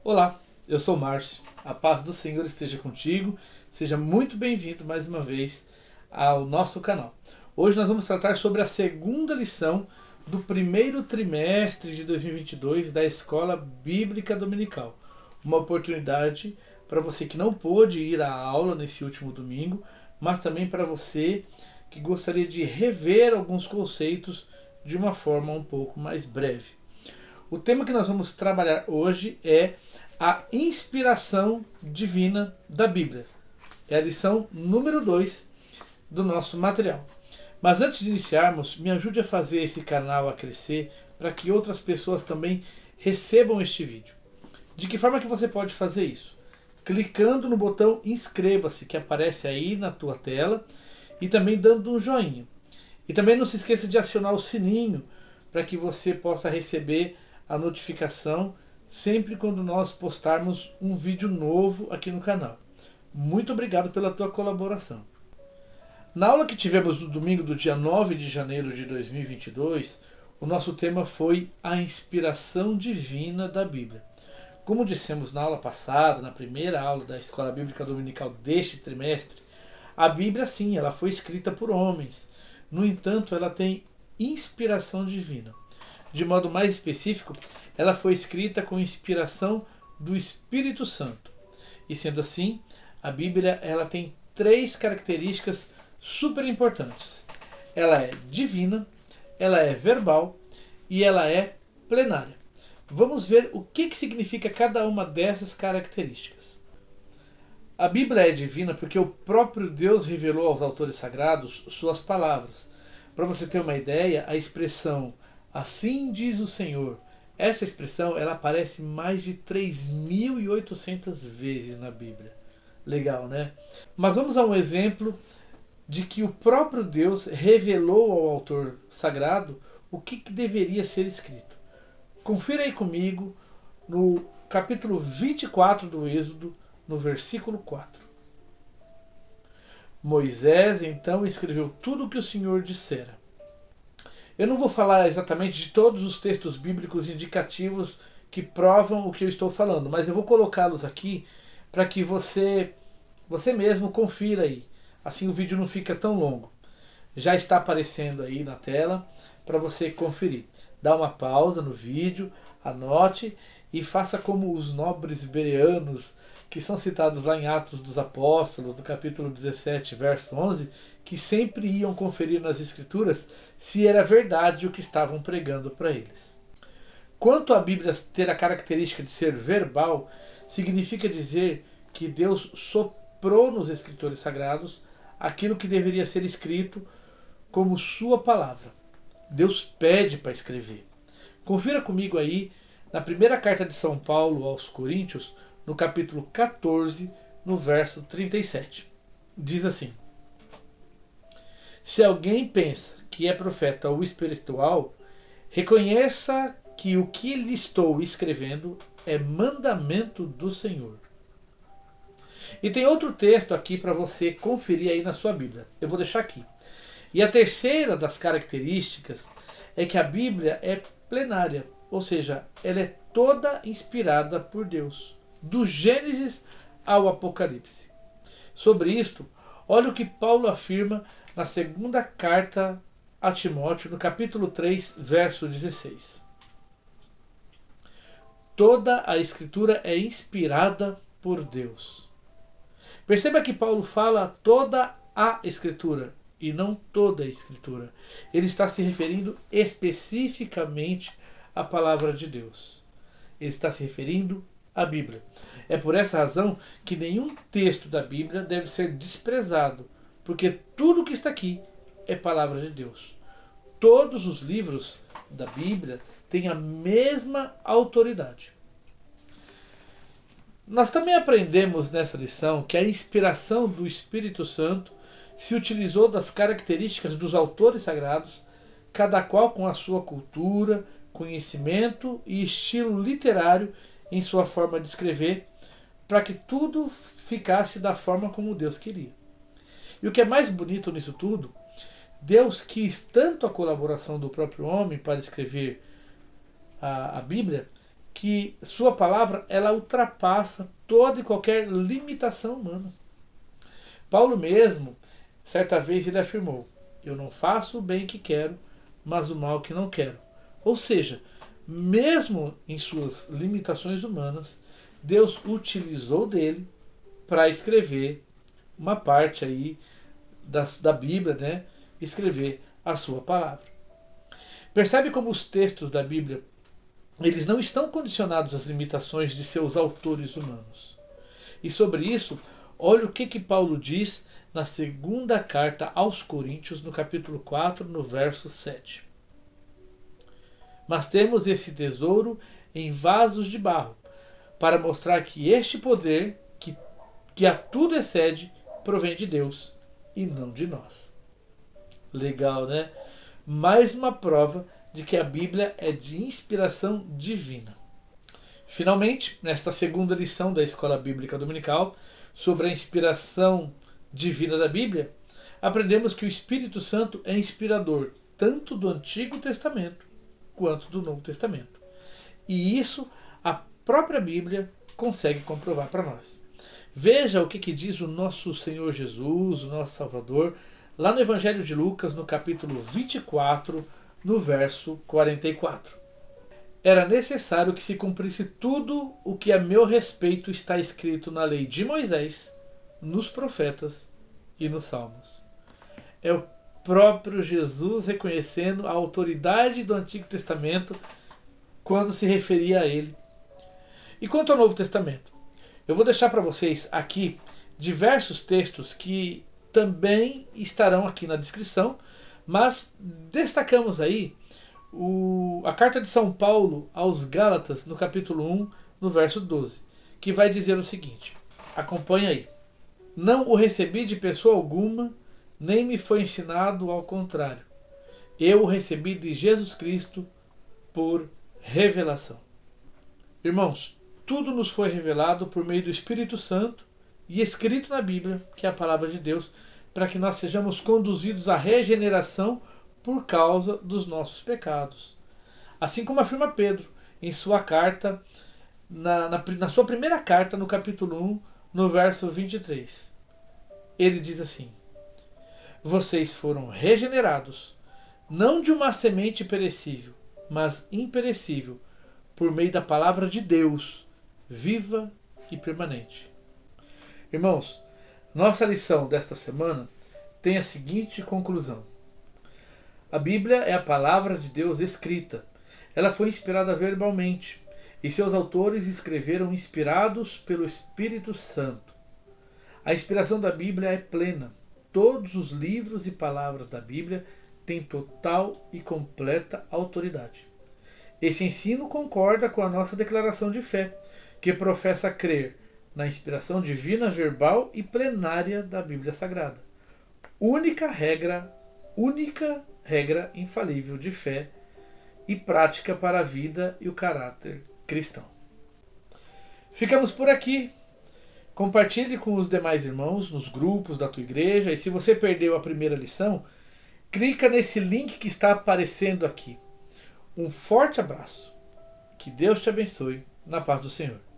Olá, eu sou o Márcio. A paz do Senhor esteja contigo. Seja muito bem-vindo mais uma vez ao nosso canal. Hoje nós vamos tratar sobre a segunda lição do primeiro trimestre de 2022 da Escola Bíblica Dominical. Uma oportunidade para você que não pôde ir à aula nesse último domingo, mas também para você que gostaria de rever alguns conceitos de uma forma um pouco mais breve. O tema que nós vamos trabalhar hoje é a inspiração divina da Bíblia. É a lição número 2 do nosso material. Mas antes de iniciarmos, me ajude a fazer esse canal a crescer para que outras pessoas também recebam este vídeo. De que forma que você pode fazer isso? Clicando no botão inscreva-se que aparece aí na tua tela e também dando um joinha. E também não se esqueça de acionar o sininho para que você possa receber a notificação sempre quando nós postarmos um vídeo novo aqui no canal. Muito obrigado pela tua colaboração. Na aula que tivemos no domingo do dia 9 de janeiro de 2022, o nosso tema foi a inspiração divina da Bíblia. Como dissemos na aula passada, na primeira aula da Escola Bíblica Dominical deste trimestre, a Bíblia sim, ela foi escrita por homens. No entanto, ela tem inspiração divina. De modo mais específico, ela foi escrita com inspiração do Espírito Santo. E sendo assim, a Bíblia ela tem três características super importantes. Ela é divina, ela é verbal e ela é plenária. Vamos ver o que significa cada uma dessas características. A Bíblia é divina porque o próprio Deus revelou aos autores sagrados suas palavras. Para você ter uma ideia, a expressão "assim diz o Senhor", essa expressão ela aparece mais de 3.800 vezes na Bíblia. Legal, né? Mas vamos a um exemplo de que o próprio Deus revelou ao autor sagrado o que deveria ser escrito. Confira aí comigo no capítulo 24 do Êxodo, no versículo 4. Moisés então escreveu tudo o que o Senhor dissera. Eu não vou falar exatamente de todos os textos bíblicos indicativos que provam o que eu estou falando, mas eu vou colocá-los aqui para que você mesmo confira aí. Assim o vídeo não fica tão longo. Já está aparecendo aí na tela para você conferir. Dá uma pausa no vídeo, anote e faça como os nobres bereanos que são citados lá em Atos dos Apóstolos, no capítulo 17, verso 11, que sempre iam conferir nas Escrituras se era verdade o que estavam pregando para eles. Quanto à Bíblia ter a característica de ser verbal, significa dizer que Deus soprou nos escritores sagrados aquilo que deveria ser escrito como sua palavra. Deus pede para escrever. Confira comigo aí na primeira carta de São Paulo aos Coríntios, no capítulo 14, no verso 37. Diz assim: se alguém pensa que é profeta ou espiritual, reconheça que o que lhe estou escrevendo é mandamento do Senhor. E tem outro texto aqui para você conferir aí na sua Bíblia. Eu vou deixar aqui. E a terceira das características é que a Bíblia é plenária, ou seja, ela é toda inspirada por Deus, do Gênesis ao Apocalipse. Sobre isto, olha o que Paulo afirma na segunda carta a Timóteo, no capítulo 3, verso 16. Toda a Escritura é inspirada por Deus. Perceba que Paulo fala toda a Escritura e não toda a Escritura. Ele está se referindo especificamente à palavra de Deus. Ele está se referindo à Bíblia. É por essa razão que nenhum texto da Bíblia deve ser desprezado, porque tudo que está aqui é palavra de Deus. Todos os livros da Bíblia têm a mesma autoridade. Nós também aprendemos nessa lição que a inspiração do Espírito Santo se utilizou das características dos autores sagrados, cada qual com a sua cultura, conhecimento e estilo literário em sua forma de escrever, para que tudo ficasse da forma como Deus queria. E o que é mais bonito nisso tudo, Deus quis tanto a colaboração do próprio homem para escrever a Bíblia, que sua palavra ela ultrapassa toda e qualquer limitação humana. Paulo mesmo, certa vez ele afirmou: eu não faço o bem que quero, mas o mal que não quero. Ou seja, mesmo em suas limitações humanas, Deus utilizou dele para escrever uma parte aí da Bíblia, né? Escrever a sua palavra. Percebe como os textos da Bíblia eles não estão condicionados às limitações de seus autores humanos. E sobre isso, olha o que Paulo diz na segunda carta aos Coríntios, no capítulo 4, no verso 7. Mas temos esse tesouro em vasos de barro, para mostrar que este poder, que a tudo excede, provém de Deus e não de nós. Legal, né? Mais uma prova de que a Bíblia é de inspiração divina. Finalmente, nesta segunda lição da Escola Bíblica Dominical, sobre a inspiração divina da Bíblia, aprendemos que o Espírito Santo é inspirador tanto do Antigo Testamento quanto do Novo Testamento. E isso a própria Bíblia consegue comprovar para nós. Veja o que diz o nosso Senhor Jesus, o nosso Salvador, lá no Evangelho de Lucas, no capítulo 24, no verso 44. Era necessário que se cumprisse tudo o que a meu respeito está escrito na lei de Moisés, nos profetas e nos salmos. É o próprio Jesus reconhecendo a autoridade do Antigo Testamento quando se referia a ele. E quanto ao Novo Testamento? Eu vou deixar para vocês aqui diversos textos que também estarão aqui na descrição, mas destacamos aí a carta de São Paulo aos Gálatas, no capítulo 1, no verso 12, que vai dizer o seguinte, acompanha aí. Não o recebi de pessoa alguma, nem me foi ensinado ao contrário. Eu o recebi de Jesus Cristo por revelação. Irmãos, tudo nos foi revelado por meio do Espírito Santo e escrito na Bíblia, que é a palavra de Deus, para que nós sejamos conduzidos à regeneração por causa dos nossos pecados. Assim como afirma Pedro em sua carta, na sua primeira carta, no capítulo 1, no verso 23. Ele diz assim: vocês foram regenerados, não de uma semente perecível, mas imperecível, por meio da palavra de Deus, viva e permanente. Irmãos, nossa lição desta semana tem a seguinte conclusão. A Bíblia é a palavra de Deus escrita. Ela foi inspirada verbalmente, e seus autores escreveram inspirados pelo Espírito Santo. A inspiração da Bíblia é plena. Todos os livros e palavras da Bíblia têm total e completa autoridade. Esse ensino concorda com a nossa declaração de fé, que professa crer na inspiração divina verbal e plenária da Bíblia Sagrada. Única regra infalível de fé e prática para a vida e o caráter cristão. Ficamos por aqui. Compartilhe com os demais irmãos nos grupos da tua igreja, e se você perdeu a primeira lição, clica nesse link que está aparecendo aqui. Um forte abraço. Que Deus te abençoe. Na paz do Senhor.